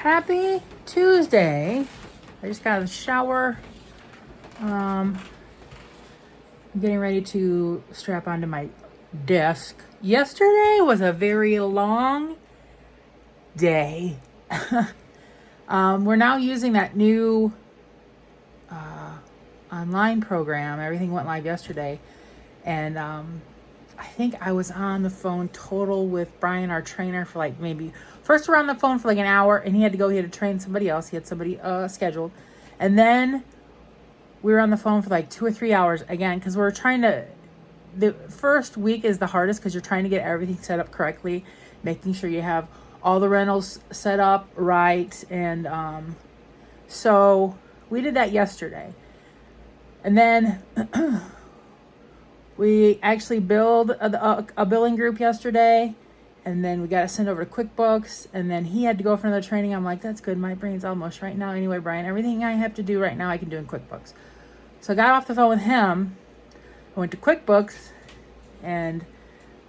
Happy Tuesday. I just got out of the shower. I'm getting ready to strap onto my desk. Yesterday was a very long day. We're now using that new online program. Everything went live yesterday. And I think I was on the phone total with Brian, our trainer, for like maybe first we're on the phone for like an hour, and he had to train somebody else. He had somebody scheduled, and then we were on the phone for like 2 or 3 hours again because we're trying to. The first week is the hardest because you're trying to get everything set up correctly, making sure you have all the rentals set up right, and so we did that yesterday, and then. We actually built a billing group yesterday, and then we got to send over to QuickBooks, and then he had to go for another training. I'm like, that's good. My brain's almost right now. Anyway, Brian, everything I have to do right now, I can do in QuickBooks. So I got off the phone with him. I went to QuickBooks, and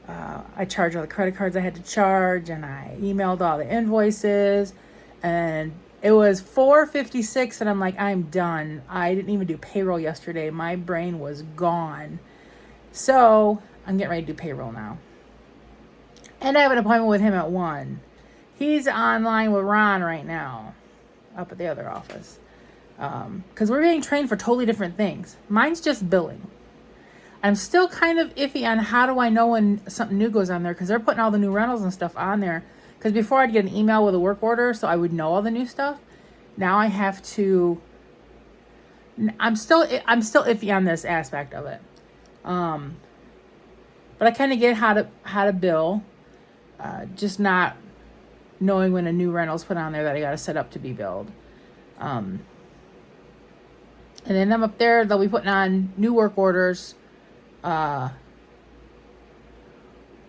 I charged all the credit cards I had to charge, and I emailed all the invoices, and it was 4:56, and I'm like, I'm done. I didn't even do payroll yesterday. My brain was gone. So I'm getting ready to do payroll now. And I have an appointment with him at 1. He's online with Ron right now up at the other office. Because we're being trained for totally different things. Mine's just billing. I'm still kind of iffy on how do I know when something new goes on there, because they're putting all the new rentals and stuff on there. Because before I'd get an email with a work order so I would know all the new stuff. Now I have to. I'm still iffy on this aspect of it. But I kind of get how to bill, just not knowing when a new rental's put on there that I got to set up to be billed. And then I'm up there, they'll be putting on new work orders. I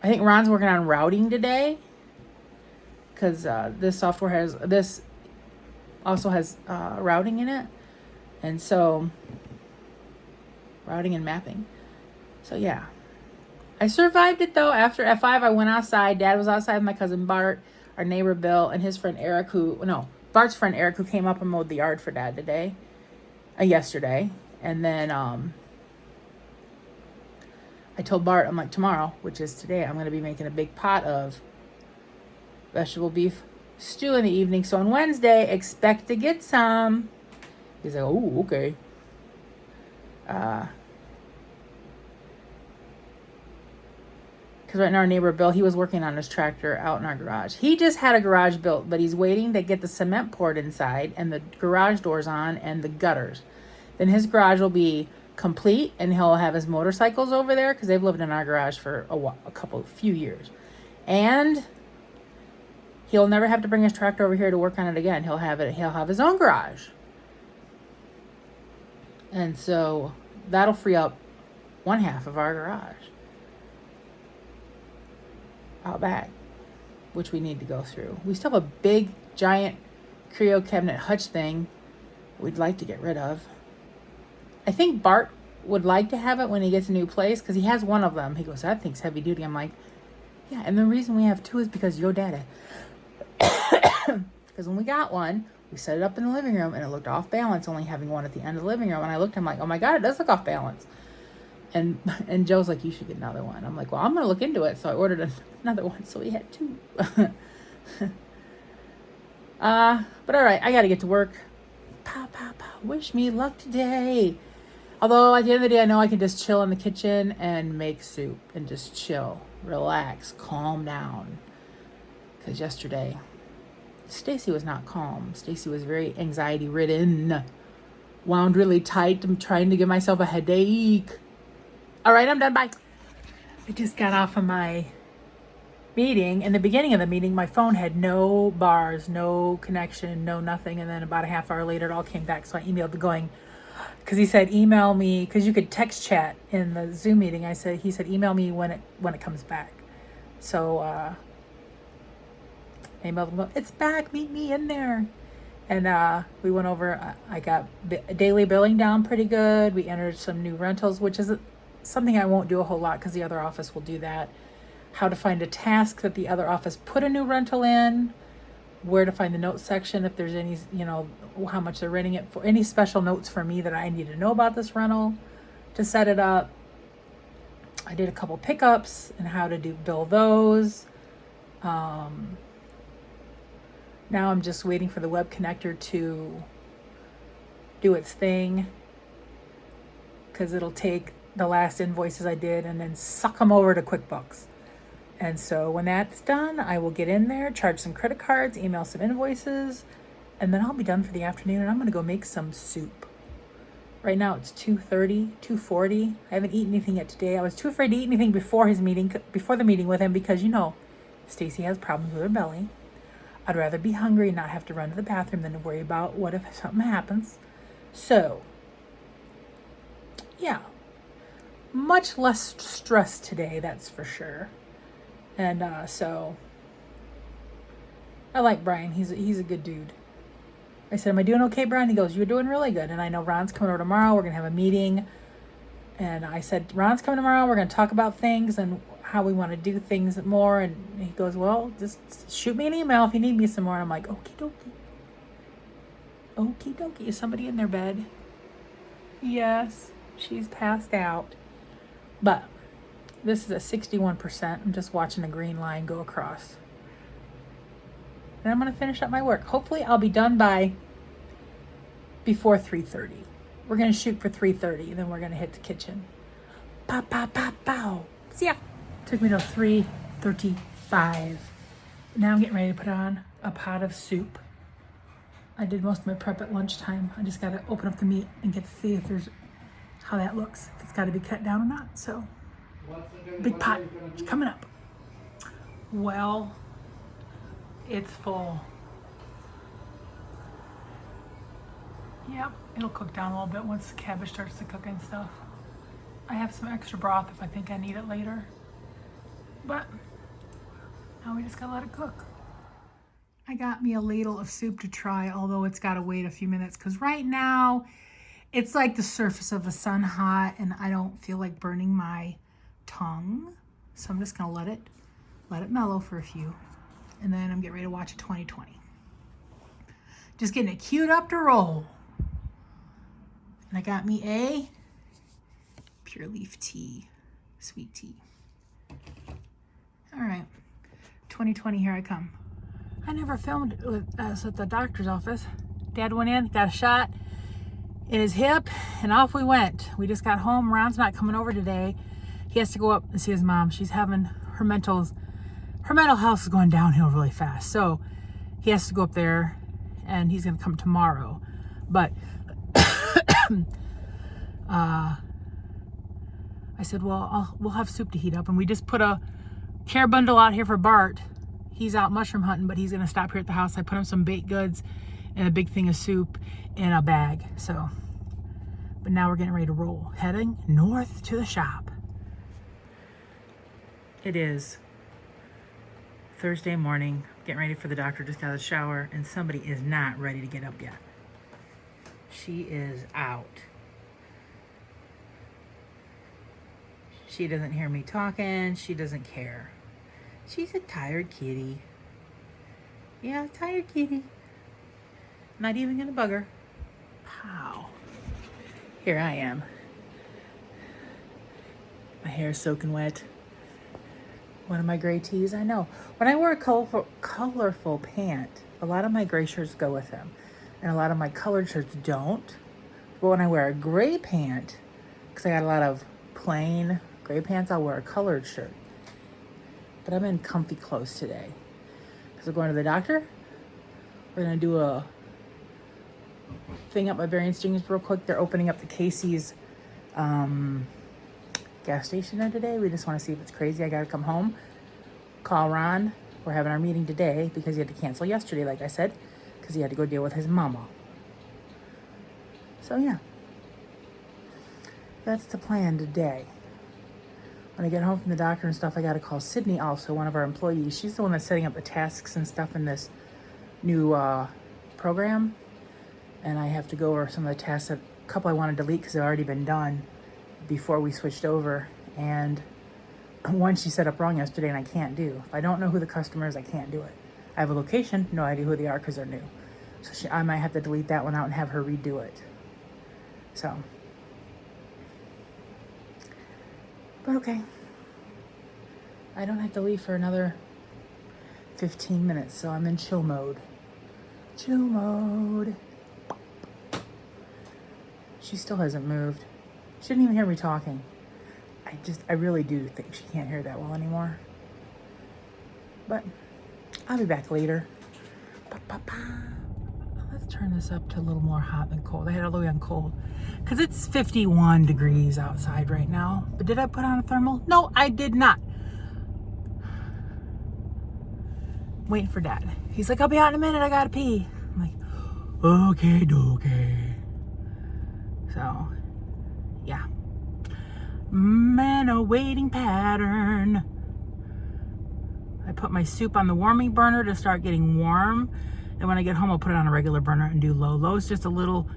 think Ron's working on routing today, because this also has routing in it, and so routing and mapping. So yeah, I survived it though. After F5, I went outside. Dad was outside with my cousin Bart, our neighbor Bill, and his friend Eric, Bart's friend Eric, who came up and mowed the yard for Dad yesterday. And then I told Bart, I'm like, tomorrow, which is today, I'm going to be making a big pot of vegetable beef stew in the evening. So on Wednesday, expect to get some. He's like, oh, okay. Because right now our neighbor Bill, he was working on his tractor out in our garage. He just had a garage built, but he's waiting to get the cement poured inside and the garage doors on and the gutters. Then his garage will be complete, and he'll have his motorcycles over there because they've lived in our garage for a few years. And he'll never have to bring his tractor over here to work on it again. He'll have his own garage. And so that'll free up one half of our garage out back, which we need to go through. We still have a big, giant Creo cabinet hutch thing we'd like to get rid of. I think Bart would like to have it when he gets a new place, because he has one of them. He goes, that thing's heavy duty. I'm like, yeah, and the reason we have 2 is because your daddy. Because when we got one, we set it up in the living room, and it looked off balance, only having one at the end of the living room. And I looked, I'm like, oh my God, it does look off balance. And Joe's like, you should get another one. I'm like, well, I'm going to look into it. So I ordered another one. So we had 2. But all right, I got to get to work. Pow, pow, pow. Wish me luck today. Although at the end of the day, I know I can just chill in the kitchen and make soup and just chill, relax, calm down. Because yesterday, Stacy was not calm. Stacy was very anxiety ridden, wound really tight. I'm trying to give myself a headache. All right, I'm done. Bye. I just got off of my meeting. In the beginning of the meeting, my phone had no bars, no connection, no nothing. And then about a half hour later, it all came back. So I emailed going, because he said, email me, because you could text chat in the Zoom meeting. He said, email me when it comes back. So I emailed him, it's back, meet me in there. And we went over, I got daily billing down pretty good. We entered some new rentals, which is something I won't do a whole lot because the other office will do that. How to find a task that the other office put a new rental in. where to find the notes section, if there's any, how much they're renting it for, any special notes for me that I need to know about this rental to set it up. I did a couple pickups and how to bill those. Now I'm just waiting for the web connector to do its thing, because it'll take the last invoices I did and then suck them over to QuickBooks. And so when that's done, I will get in there, charge some credit cards, email some invoices, and then I'll be done for the afternoon, and I'm going to go make some soup. Right now it's 2:30, 2:40. I haven't eaten anything yet today. I was too afraid to eat anything before the meeting with him, because Stacy has problems with her belly. I'd rather be hungry and not have to run to the bathroom than to worry about what if something happens. So, yeah, much less stress today, that's for sure. And so I like Brian. He's a good dude. I said, am I doing okay, Brian? He goes, you're doing really good. And I know Ron's coming over tomorrow. We're going to have a meeting. And I said, Ron's coming tomorrow. We're going to talk about things and how we want to do things more. And he goes, well, just shoot me an email if you need me some more. And I'm like, okie dokie. Okie dokie. Is somebody in their bed? Yes, she's passed out. But this is a 61%. I'm just watching the green line go across. And I'm going to finish up my work. Hopefully I'll be done before 3:30. We're going to shoot for 3:30, and then we're going to hit the kitchen. Pow, pow, pow, pow. See ya. Took me till 3:35. Now I'm getting ready to put on a pot of soup. I did most of my prep at lunchtime. I just got to open up the meat and get to see how that looks, if it's got to be cut down or not. So, big pot coming up. Well, it's full. Yep, it'll cook down a little bit once the cabbage starts to cook and stuff. I have some extra broth if I think I need it later. But now we just gotta let it cook. I got me a ladle of soup to try, although it's gotta wait a few minutes, because right now it's like the surface of the sun hot and I don't feel like burning my tongue. So I'm just gonna let it mellow for a few. And then I'm getting ready to watch a 20/20. Just getting it queued up to roll. And I got me a pure leaf tea, sweet tea. All right, 20/20, here I come. I never filmed with us at the doctor's office. Dad went in, got a shot in his hip, and off we went. We just got home. Ron's not coming over today. He has to go up and see his mom. She's having her mental health is going downhill really fast. So he has to go up there, and he's going to come tomorrow. But I said, well, we'll have soup to heat up. And we just put a care bundle out here for Bart. He's out mushroom hunting, but he's going to stop here at the house. I put him some baked goods and a big thing of soup in a bag. So, but now we're getting ready to roll. Heading north to the shop. It is Thursday morning, getting ready for the doctor, just got out of the shower, and somebody is not ready to get up yet. She is out. She doesn't hear me talking. She doesn't care. She's a tired kitty. Yeah, tired kitty. Not even gonna bug her. Pow. Here I am. My hair's soaking wet. One of my gray tees, I know. When I wear a colorful pant, a lot of my gray shirts go with them. And a lot of my colored shirts don't. But when I wear a gray pant, because I got a lot of plain gray pants, I'll wear a colored shirt. But I'm in comfy clothes today. Because we're going to the doctor. We're going to do a thing up by Berrien Strings real quick. They're opening up the Casey's gas station there today. We just want to see if it's crazy. I got to come home, call Ron. We're having our meeting today because he had to cancel yesterday, like I said, because he had to go deal with his mama. So yeah, that's the plan today. When I get home from the doctor and stuff, I got to call Sydney, also one of our employees. She's the one that's setting up the tasks and stuff in this new program. And I have to go over some of the tasks, a couple I want to delete because they've already been done before we switched over. And one she set up wrong yesterday and I can't do. If I don't know who the customer is, I can't do it. I have a location, no idea who they are because they're new. So I might have to delete that one out and have her redo it. So, but okay. I don't have to leave for another 15 minutes, so I'm in chill mode. Chill mode. She still hasn't moved. She didn't even hear me talking. I really do think she can't hear that well anymore. But I'll be back later. Let's turn this up to a little more hot than cold. I had it all the way on cold because it's 51 degrees outside right now. But did I put on a thermal? No, I did not. Waiting for Dad. He's like, I'll be out in a minute. I gotta pee. I'm like, okay. So, yeah. Man, a waiting pattern. I put my soup on the warming burner to start getting warm. And when I get home, I'll put it on a regular burner and do low. Low is just a little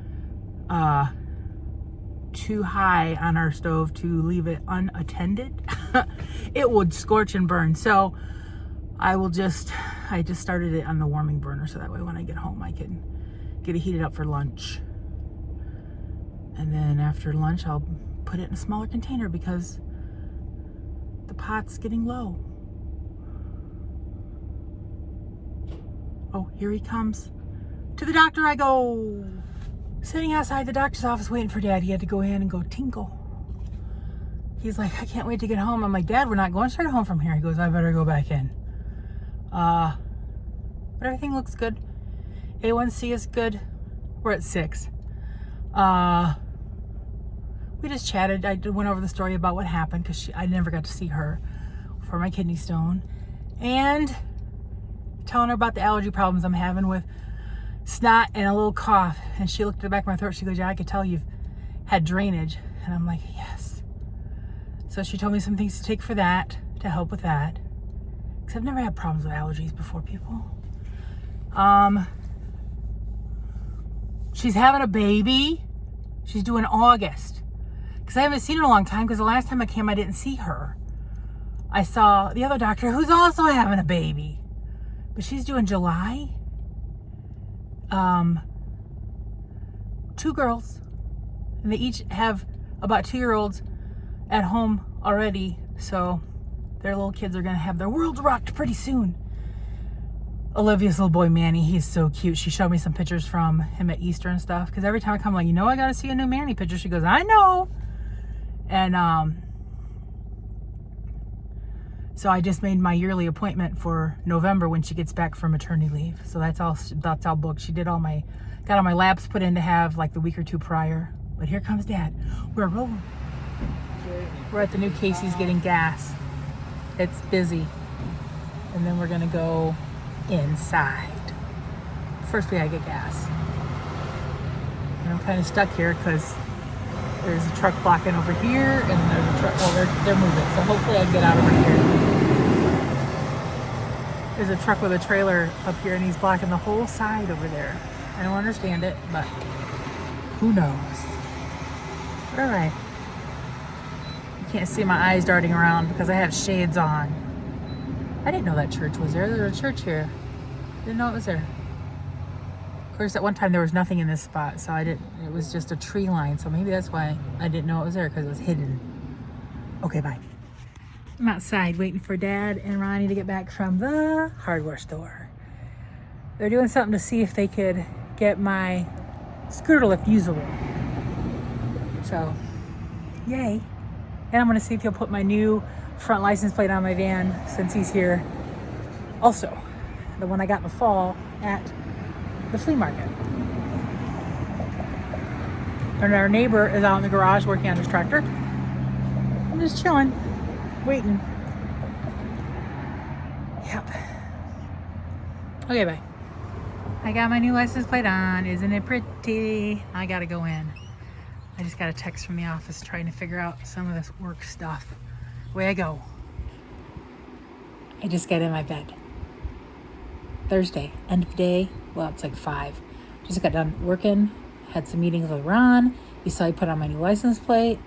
too high on our stove to leave it unattended. It would scorch and burn. So I just started it on the warming burner so that way when I get home I can get it heated up for lunch. And then after lunch I'll put it in a smaller container because the pot's getting low. Oh, here he comes. To the doctor I go. Sitting outside the doctor's office waiting for Dad. He had to go in and go tinkle. He's like, I can't wait to get home. I'm like, Dad, we're not going straight home from here. He goes, I better go back in. But everything looks good. A1C is good. We're at 6. We just chatted. I went over the story about what happened because I never got to see her for my kidney stone. And telling her about the allergy problems I'm having with snot and a little cough. And she looked at the back of my throat. She goes, yeah, I could tell you've had drainage. And I'm like, yes. So she told me some things to take for that, to help with that. Because I've never had problems with allergies before, people. She's having a baby. She's due in August. Because I haven't seen her in a long time because the last time I came, I didn't see her. I saw the other doctor who's also having a baby. But she's due in July. 2 girls. And they each have about 2-year-olds at home already. So their little kids are going to have their worlds rocked pretty soon. Olivia's little boy, Manny, he's so cute. She showed me some pictures from him at Easter and stuff. Because every time I come, like, I got to see a new Manny picture. She goes, I know. And so I just made my yearly appointment for November when she gets back from maternity leave. So that's all booked. She got all my labs put in to have like the week or 2 prior. But here comes Dad. We're rolling. We're at the new Casey's getting gas. It's busy. And then we're gonna go inside. First we gotta get gas. And I'm kind of stuck here because there's a truck blocking over here and there's a truck, they're moving. So hopefully I can get out over here. There's a truck with a trailer up here and he's blocking the whole side over there. I don't understand it, but who knows? But all right. You can't see my eyes darting around because I have shades on. I didn't know that church was there. There's a church here. Didn't know it was there. Of course, at one time there was nothing in this spot, so it was just a tree line. So maybe that's why I didn't know it was there, because it was hidden. Okay, bye. I'm outside waiting for Dad and Ronnie to get back from the hardware store. They're doing something to see if they could get my scooter lift usable. So, yay. And I'm going to see if he'll put my new front license plate on my van since he's here. Also, the one I got in the fall at the flea market. And our neighbor is out in the garage working on his tractor. I'm just chilling, waiting. Yep. Okay, bye. I got my new license plate on. Isn't it pretty? I gotta go in. I just got a text from the office trying to figure out some of this work stuff. Away I go. I just got in my bed. Thursday, end of day. Well, it's like 5. Just got done working. Had some meetings with Ron. You saw I put on my new license plate.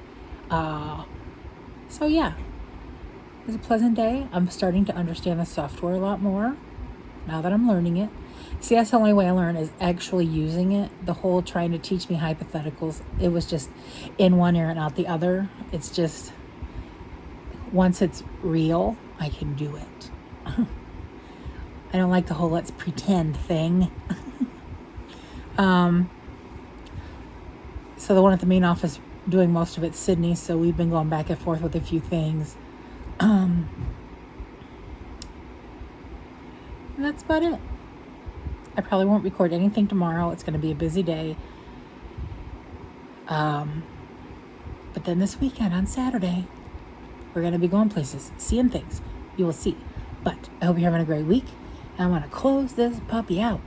So yeah, it was a pleasant day. I'm starting to understand the software a lot more. now that I'm learning it. See, that's the only way I learn is actually using it. The whole trying to teach me hypotheticals, it was just in one ear and out the other. It's just, once it's real, I can do it. I don't like the whole let's pretend thing. So the one at the main office doing most of it's Sydney, so we've been going back and forth with a few things. And that's about it. I probably won't record anything tomorrow. It's going to be a busy day. But then this weekend on Saturday, we're going to be going places, seeing things. You will see. But I hope you're having a great week. And I want to close this puppy out.